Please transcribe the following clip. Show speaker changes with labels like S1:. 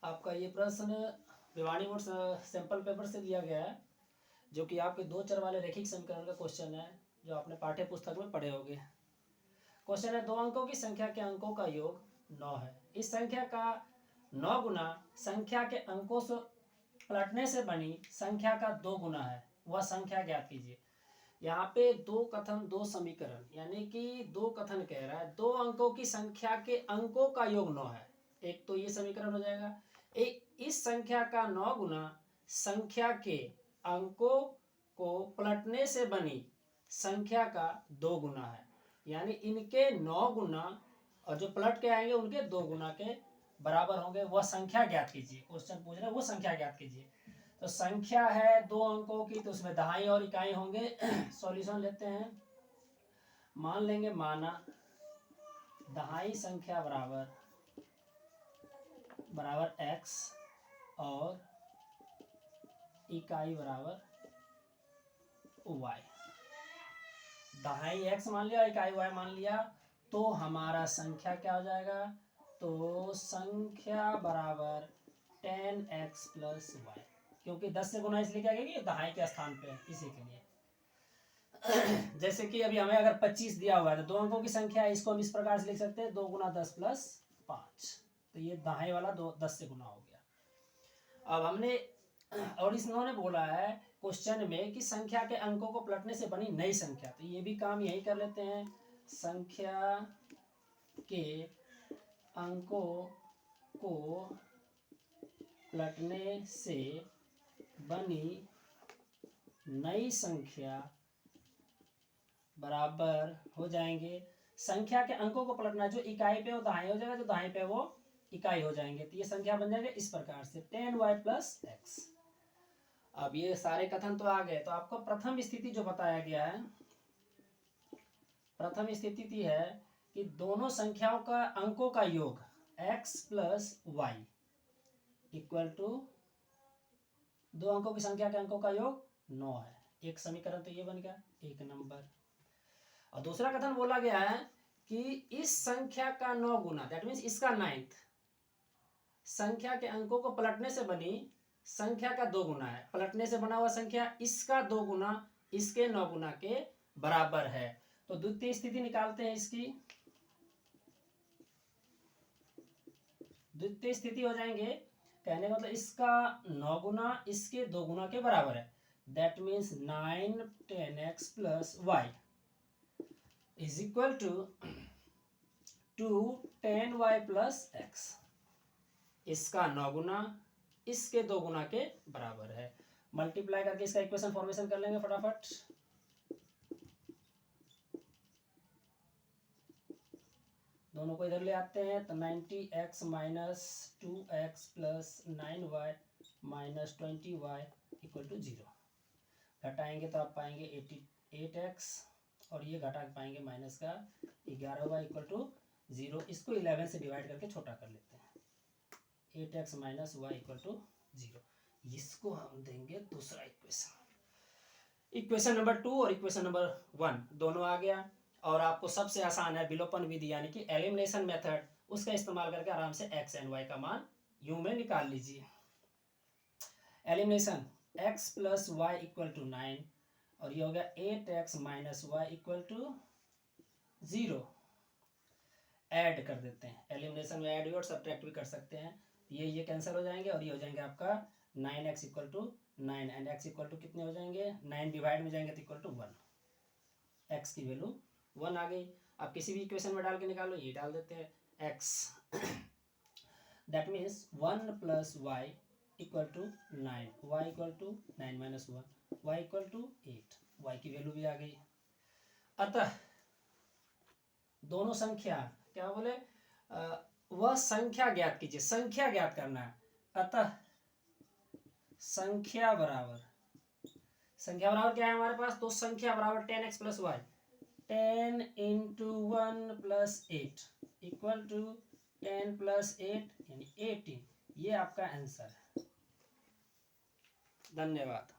S1: आपका ये प्रश्न भिवानी बोर्ड सैंपल पेपर से लिया गया है, जो कि आपके दो चर वाले रैखिक समीकरण का क्वेश्चन है, जो आपने पाठ्य पुस्तक में पढ़े होंगे। क्वेश्चन है, 2 अंकों की संख्या के अंकों का योग 9 है। इस संख्या का 9 गुना संख्या के अंकों से पलटने से बनी संख्या का 2 गुना है, वह संख्या ज्ञात कीजिए। यहाँ पे दो कथन दो समीकरण, यानी कि दो कथन कह रहा है। 2 अंकों की संख्या के अंकों का योग 9 है, एक तो ये समीकरण हो जाएगा। एक इस संख्या का 9 गुना संख्या के अंकों को पलटने से बनी संख्या का 2 गुना है, यानी इनके 9 गुना और जो पलट के आएंगे उनके 2 गुना के बराबर होंगे, वह संख्या ज्ञात कीजिए। क्वेश्चन पूछ रहे हैं वो संख्या ज्ञात कीजिए। तो संख्या है 2 अंकों की, तो उसमें दहाई और इकाई होंगे। सॉल्यूशन लेते हैं। मान लेंगे, माना दहाई संख्या बराबर x और इकाई बराबर y। दहाई x मान लिया, इकाई y मान लिया, तो हमारा संख्या क्या हो जाएगा? तो संख्या बराबर 10x प्लस y, क्योंकि 10 से गुना इसलिए क्या कहेंगे, दहाई के स्थान पे है, इसी के लिए। जैसे कि अभी हमें अगर 25 दिया हुआ है, तो 2 अंकों की संख्या है, इसको हम इस प्रकार से लिख सकते हैं, 2 गुना 10 प्लस 5। तो ये दहाई वाला 10 से गुना हो गया। अब हमने और इन्होंने बोला है क्वेश्चन में कि संख्या के अंकों को पलटने से बनी नई संख्या, तो ये भी काम यही कर लेते हैं। संख्या के अंकों को पलटने से बनी नई संख्या बराबर हो जाएंगे, संख्या के अंकों को पलटना, जो इकाई पे वो दहाई हो जाएगा, जो दहाई पे वो इकाई हो जाएंगे, तो ये संख्या बन जाएगा इस प्रकार से 10y प्लस x। अब ये सारे कथन तो आ गए, तो आपको प्रथम स्थिति जो बताया गया है, प्रथम स्थिति है कि दोनों संख्याओं का अंकों का योग x plus y equal to 2 अंकों की संख्या के अंकों का योग 9 है। एक समीकरण तो ये बन गया, एक नंबर। और दूसरा कथन बोला गया है कि इस संख्या का 9 गुना, दैट मीन्स इसका 9th संख्या के अंकों को पलटने से बनी संख्या का 2 गुना है। पलटने से बना हुआ संख्या इसका 2 गुना इसके 9 गुना के बराबर है। तो द्वितीय स्थिति निकालते हैं इसकी। द्वितीय स्थिति हो जाएंगे, कहने का मतलब इसका 9 गुना इसके 2 गुना के बराबर है, that means 9 10x plus y is equal to 10y plus x। इसका 9 गुना इसके 2 गुना के बराबर है। मल्टीप्लाई करके इसका इक्वेशन फॉर्मेशन कर लेंगे फटाफट। दोनों को इधर ले आते हैं, तो 90x minus 2x plus 9y minus 20y equal to 0। घटाएंगे तो आप पाएंगे 88x, और ये घटा के पाएंगे माइनस का 11y इक्वल टू 0। इसको 11 से डिवाइड करके छोटा कर लेते हैं, 8x minus y equal to 0। इसको हम देंगे दूसरा इक्वेशन। इक्वेशन नंबर 2 और इक्वेशन नंबर 1 दोनों आ गया। और आपको सबसे आसान है विलोपन विधि, यानी कि एलिमिनेशन मेथड, उसका इस्तेमाल करके आराम से x एंड y का मान यू में निकाल लीजिए। Elimination, x plus y equal to 9, और ये हो गया 8x minus y equal to 0। Add कर देते हैं, एलिमिनेशन में ऐड भी और सब्ट्रैक्ट भी कर सकते हैं। ये कैंसिल हो जाएंगे, और ये हो जाएंगे आपका 9x equal to 9 and x equal to कितने हो जाएंगे, 9 डिवाइड में जाएंगे तो इक्वल टू 1। x की वैल्यू 1 आ गई। आप किसी भी इक्वेशन में डाल के निकालो, ये डाल देते हैं x, that means 1 plus y equal to 9, y equal to 9 minus 1, y equal to 8, y की वैल्यू भी आ गई। अतः दोनों संख्या, क्या बोले, वह संख्या ज्ञात कीजिए, संख्या ज्ञात करना है। अतः संख्या बराबर क्या है हमारे पास, तो संख्या बराबर 10x plus y, 10 into 1 plus 8 equal to 10 plus 8 यानी 18। ये आपका आंसर है। धन्यवाद।